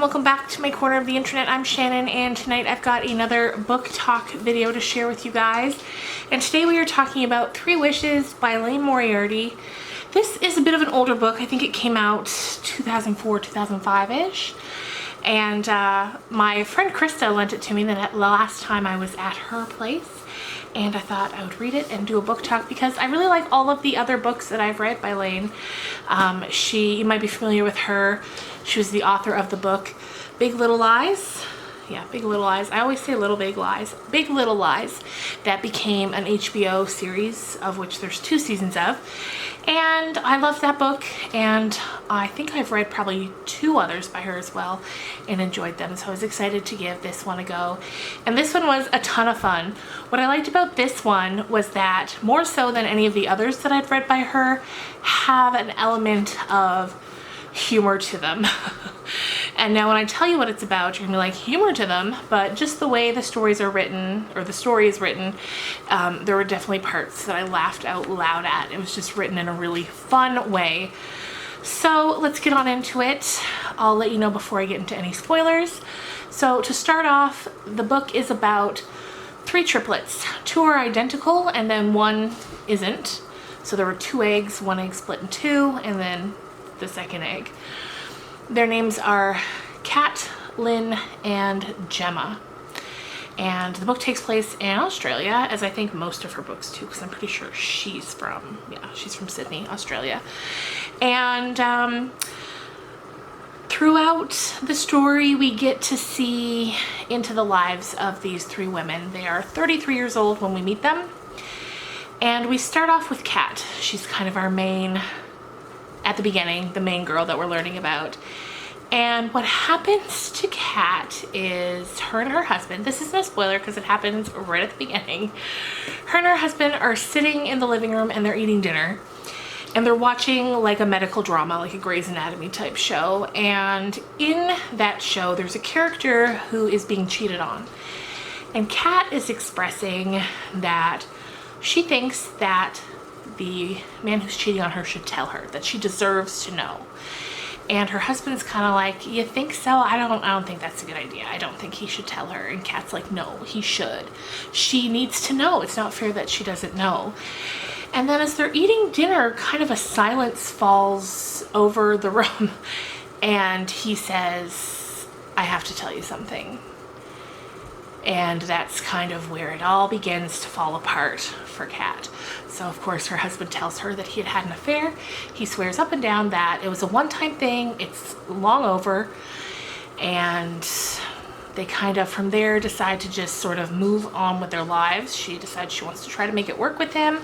welcome back to my corner of the internet. I'm Shannon, and tonight I've got another book talk video to share with you guys. And today we are talking about Three Wishes by Liane Moriarty. This is a bit of an older book. I think it came out 2004, 2005-ish. And my friend Krista lent it to me the last time I was at her place. And I thought I would read it and do a book talk because I really like all of the other books that I've read by Liane. You might be familiar with her. She was the author of the book Big Little Lies. Yeah, Big Little Lies. I always say Little Big Lies. Big Little Lies. That became an HBO series, of which there's 2 seasons of. And I love that book, and I think I've read probably 2 others by her as well and enjoyed them, so I was excited to give this one a go. And this one was a ton of fun. What I liked about this one was that, more so than any of the others that I've read by her, have an element of humor to them. And now when I tell you what it's about, you're gonna be like, humor to them, but just the way the stories are written, or the story is written, there were definitely parts that I laughed out loud at. It was just written in a really fun way. So let's get on into it. I'll let you know before I get into any spoilers. So to start off, the book is about 3 triplets. 2 are identical and then 1 isn't. So there were 2 eggs, 1 egg split in 2, and then the second egg. Their names are Kat, Lynn, and Gemma. And the book takes place in Australia, as I think most of her books too, because I'm pretty sure she's from Sydney, Australia. And throughout the story, we get to see into the lives of these 3 women. They are 33 years old when we meet them. And we start off with Kat. She's kind of our main, at the beginning, the main girl that we're learning about. And what happens to Kat is her and her husband, this isn't a spoiler because it happens right at the beginning, her and her husband are sitting in the living room and they're eating dinner. And they're watching like a medical drama, like a Grey's Anatomy type show. And in that show, there's a character who is being cheated on. And Kat is expressing that she thinks that the man who's cheating on her should tell her, that she deserves to know. And her husband's kind of like, you think so? I don't think that's a good idea. I don't think he should tell her. And Kat's like, no, he should. She needs to know. It's not fair that she doesn't know. And then as they're eating dinner, kind of a silence falls over the room. And he says, I have to tell you something. And that's kind of where it all begins to fall apart for Kat. So of course her husband tells her that he had an affair. He swears up and down that it was a one-time thing, it's long over, and they kind of from there decide to just sort of move on with their lives. She decides she wants to try to make it work with him,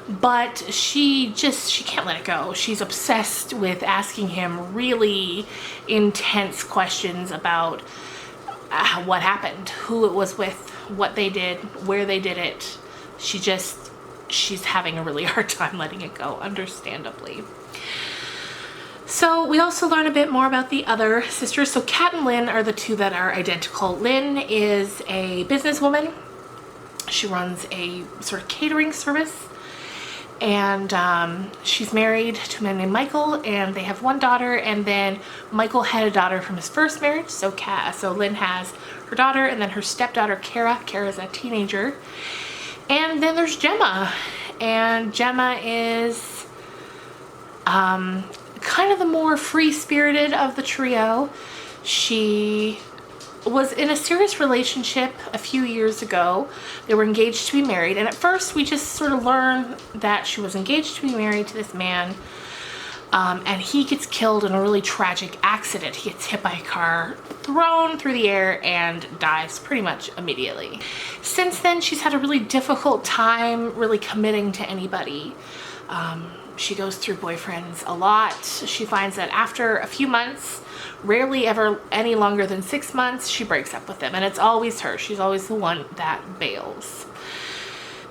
but she can't let it go. She's obsessed with asking him really intense questions about what happened, who it was with, what they did, where they did it. She's having a really hard time letting it go, understandably. So we also learn a bit more about the other sisters. So Kat and Lynn are the 2 that are identical. Lynn is a businesswoman. She runs a sort of catering service. And she's married to a man named Michael, and they have 1 daughter, and then Michael had a daughter from his first marriage. So Lynn has her daughter, and then her stepdaughter Kara. Kara's a teenager. And then there's Gemma, and Gemma is kind of the more free-spirited of the trio. She was in a serious relationship a few years ago. They were engaged to be married, and at first we just sort of learn that she was engaged to be married to this man, and he gets killed in a really tragic accident. He gets hit by a car, thrown through the air, and dies pretty much immediately. Since then, she's had a really difficult time really committing to anybody. She goes through boyfriends a lot. She finds that after a few months, rarely ever any longer than 6 months, she breaks up with them, and it's always her. She's always the one that bails.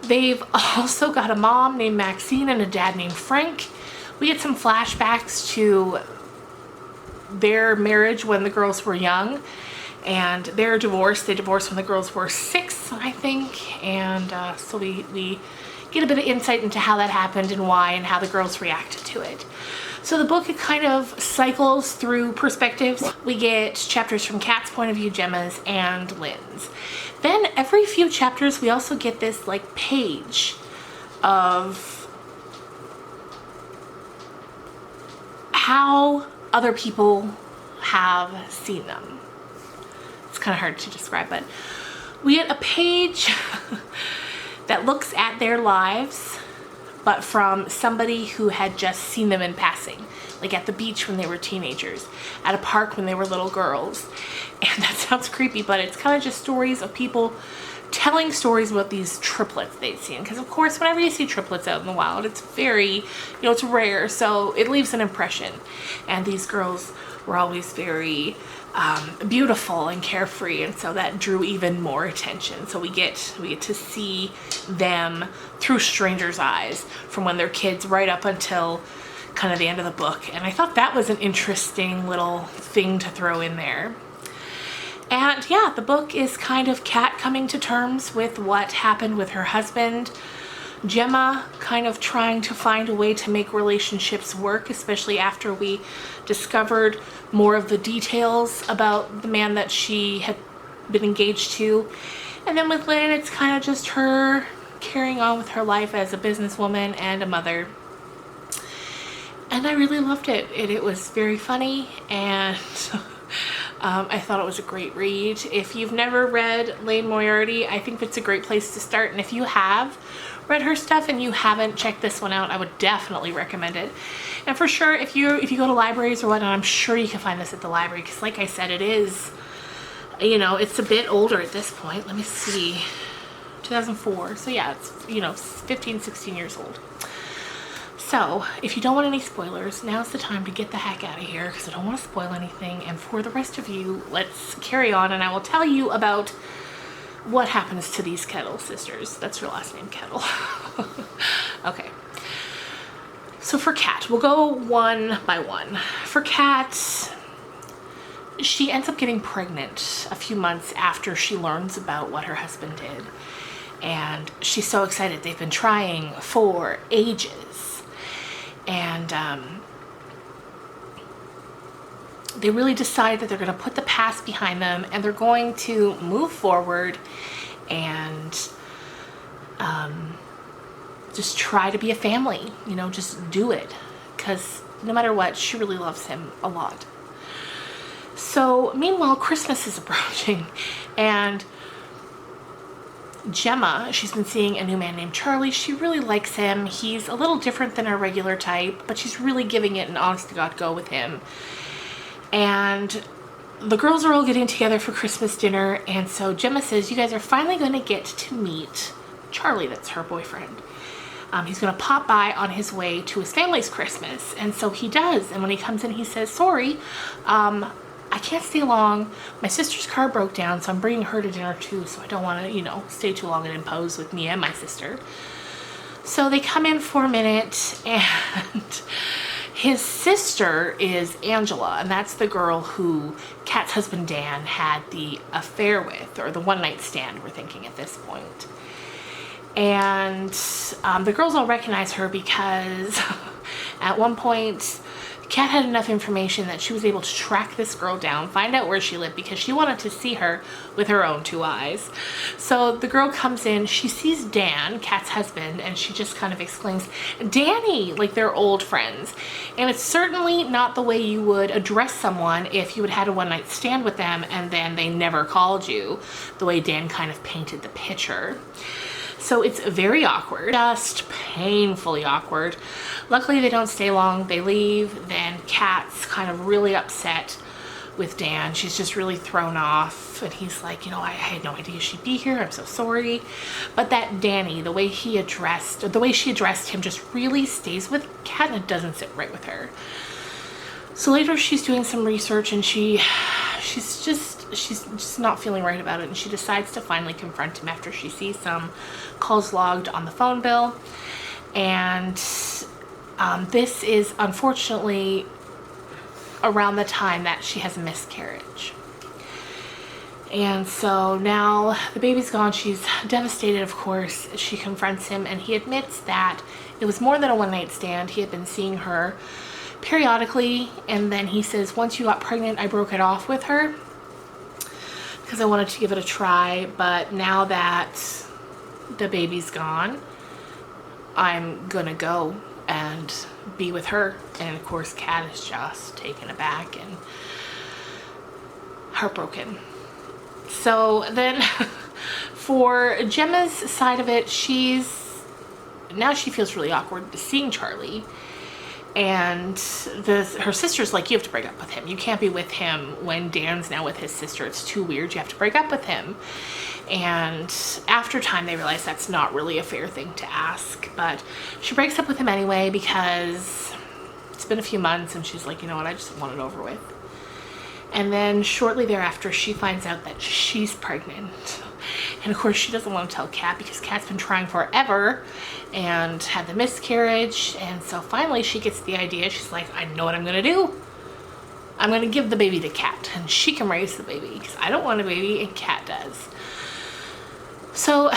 They've also got a mom named Maxine and a dad named Frank. We get some flashbacks to their marriage when the girls were young, and their divorce. They divorced when the girls were 6, I think, and so we get a bit of insight into how that happened and why and how the girls reacted to it. So the book, it kind of cycles through perspectives. We get chapters from Kat's point of view, Gemma's, and Lynn's. Then every few chapters we also get this like page of how other people have seen them. It's kind of hard to describe, but we get a page that looks at their lives, but from somebody who had just seen them in passing, like at the beach when they were teenagers, at a park when they were little girls. And that sounds creepy, but it's kind of just stories of people telling stories about these triplets they've seen. Because of course, whenever you see triplets out in the wild, it's very, it's rare, so it leaves an impression. And these girls were always very beautiful and carefree, and so that drew even more attention. So we get to see them through strangers' eyes from when they're kids right up until kind of the end of the book. And I thought that was an interesting little thing to throw in there. And yeah, the book is kind of Kat coming to terms with what happened with her husband, Gemma kind of trying to find a way to make relationships work, especially after we discovered more of the details about the man that she had been engaged to. And then with Lynn, it's kind of just her carrying on with her life as a businesswoman and a mother. And I really loved it. It was very funny, and I thought it was a great read. If you've never read Liane Moriarty, I think it's a great place to start. And if you have read her stuff and you haven't checked this one out, I would definitely recommend it. And for sure, if you go to libraries or whatnot, I'm sure you can find this at the library, because like I said, it is, it's a bit older at this point. Let me see, 2004. So yeah, it's 15, 16 years old. So if you don't want any spoilers, now's the time to get the heck out of here, because I don't want to spoil anything. And for the rest of you, let's carry on, and I will tell you about what happens to these Kettle sisters. That's her last name, Kettle. Okay. So for Kat, we'll go one by one. For Kat, she ends up getting pregnant a few months after she learns about what her husband did. And she's so excited. They've been trying for ages. And they really decide that they're going to put the past behind them, and they're going to move forward and just try to be a family, just do it, because no matter what, she really loves him a lot. So meanwhile, Christmas is approaching, and Gemma, she's been seeing a new man named Charlie. She really likes him. He's a little different than her regular type, but she's really giving it an honest to God go with him. And the girls are all getting together for Christmas dinner, and so Gemma says, you guys are finally going to get to meet Charlie, that's her boyfriend. He's going to pop by on his way to his family's Christmas. And so he does, and when he comes in, he says, sorry, I can't stay long. My sister's car broke down, so I'm bringing her to dinner too, so I don't want to, stay too long and impose with me and my sister. So they come in for a minute, and his sister is Angela, and that's the girl who Kat's husband Dan had the affair with, or the one-night stand, we're thinking at this point. And the girls all recognize her because at one point Kat had enough information that she was able to track this girl down, find out where she lived, because she wanted to see her with her own two eyes. So the girl comes in, she sees Dan, Kat's husband, and she just kind of exclaims, Danny, like they're old friends. And it's certainly not the way you would address someone if you had had a one-night stand with them and then they never called you, the way Dan kind of painted the picture. So it's very awkward, just painfully awkward. Luckily they don't stay long, they leave. Then Kat's kind of really upset with Dan. She's just really thrown off, and he's like, I had no idea she'd be here, I'm so sorry. But that Danny, the way she addressed him just really stays with Kat, and it doesn't sit right with her. So later she's doing some research, and she's just not feeling right about it, and she decides to finally confront him after she sees some calls logged on the phone bill. And this is unfortunately around the time that she has a miscarriage. And so now the baby's gone, she's devastated, of course. She confronts him, and he admits that it was more than a one-night stand. He had been seeing her periodically, and then he says once you got pregnant I broke it off with her because I wanted to give it a try, but now that the baby's gone, I'm gonna go and be with her. And of course Kat is just taken aback and heartbroken. So then for Gemma's side of it, she feels really awkward seeing Charlie, and her sister's like, you have to break up with him. You can't be with him when Dan's now with his sister. It's too weird. You have to break up with him. And after time they realize that's not really a fair thing to ask, but she breaks up with him anyway because it's been a few months and she's like, you know what, I just want it over with. And then shortly thereafter she finds out that she's pregnant. And of course she doesn't want to tell Kat because Kat's been trying forever and had the miscarriage. And so finally she gets the idea. She's like, I know what I'm gonna do. I'm gonna give the baby to Kat and she can raise the baby because I don't want a baby and Kat does. So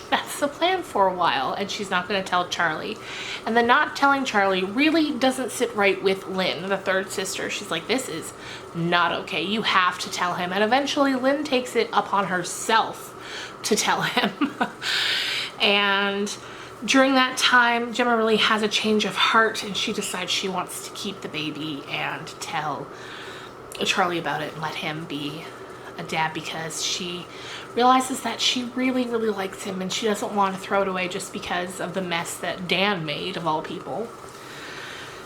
that's the plan for a while, and she's not going to tell Charlie. And the not telling Charlie really doesn't sit right with Lynn, the third sister. She's like, this is not okay. You have to tell him. And eventually Lynn takes it upon herself to tell him. And during that time, Gemma really has a change of heart, and she decides she wants to keep the baby and tell Charlie about it and let him be a dad, because she realizes that she really likes him and she doesn't want to throw it away just because of the mess that Dan made, of all people.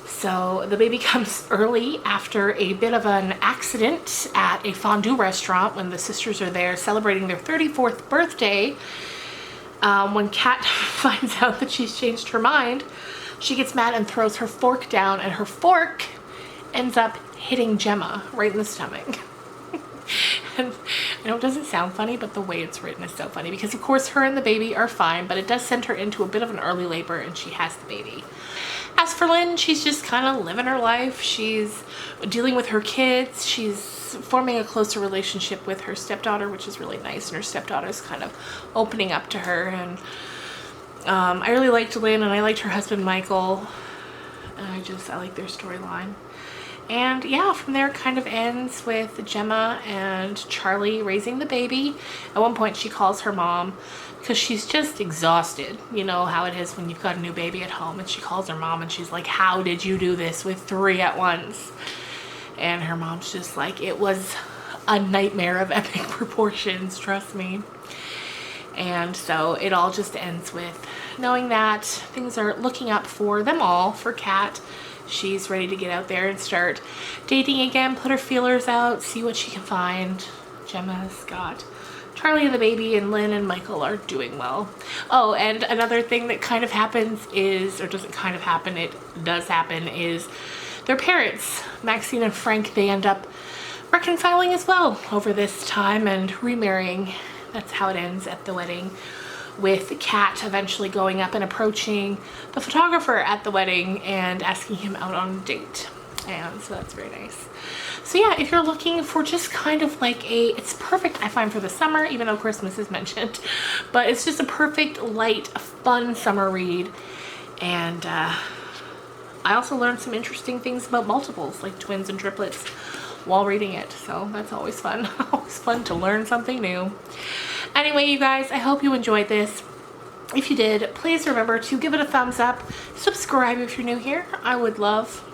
So the baby comes early after a bit of an accident at a fondue restaurant when the sisters are there celebrating their 34th birthday. When Kat finds out that she's changed her mind, she gets mad and throws her fork down, and her fork ends up hitting Gemma right in the stomach. And I know it doesn't sound funny, but the way it's written is so funny because of course her and the baby are fine, but it does send her into a bit of an early labor and she has the baby. As for Lynn, she's just kind of living her life. She's dealing with her kids. She's forming a closer relationship with her stepdaughter, which is really nice, and her stepdaughter's kind of opening up to her. And I really liked Lynn, and I liked her husband Michael, and I like their storyline. And yeah, from there it kind of ends with Gemma and Charlie raising the baby. At one point she calls her mom because she's just exhausted. You know how it is when you've got a new baby at home, and she calls her mom and she's like, how did you do this with 3 at once? And her mom's just like, it was a nightmare of epic proportions, trust me. And so it all just ends with knowing that things are looking up for them all, for Kat. She's ready to get out there and start dating again, put her feelers out, see what she can find. Gemma's got Charlie and the baby, and Lynn and Michael are doing well. Oh, and another thing that kind of happens is, or doesn't kind of happen, it does happen, is their parents, Maxine and Frank, they end up reconciling as well over this time and remarrying. That's how it ends at the wedding, with Kat eventually going up and approaching the photographer at the wedding and asking him out on a date. And so that's very nice. So yeah, if you're looking for just kind of like it's perfect, I find, for the summer, even though Christmas is mentioned, but it's just a perfect, light, fun summer read. And I also learned some interesting things about multiples, like twins and triplets, while reading it. So that's always fun. Always fun to learn something new. Anyway, you guys, I hope you enjoyed this. If you did, please remember to give it a thumbs up. Subscribe if you're new here. I would love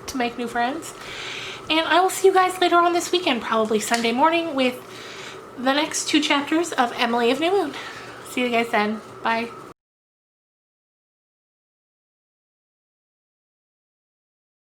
to make new friends. And I will see you guys later on this weekend, probably Sunday morning, with the next 2 chapters of Emily of New Moon. See you guys then. Bye.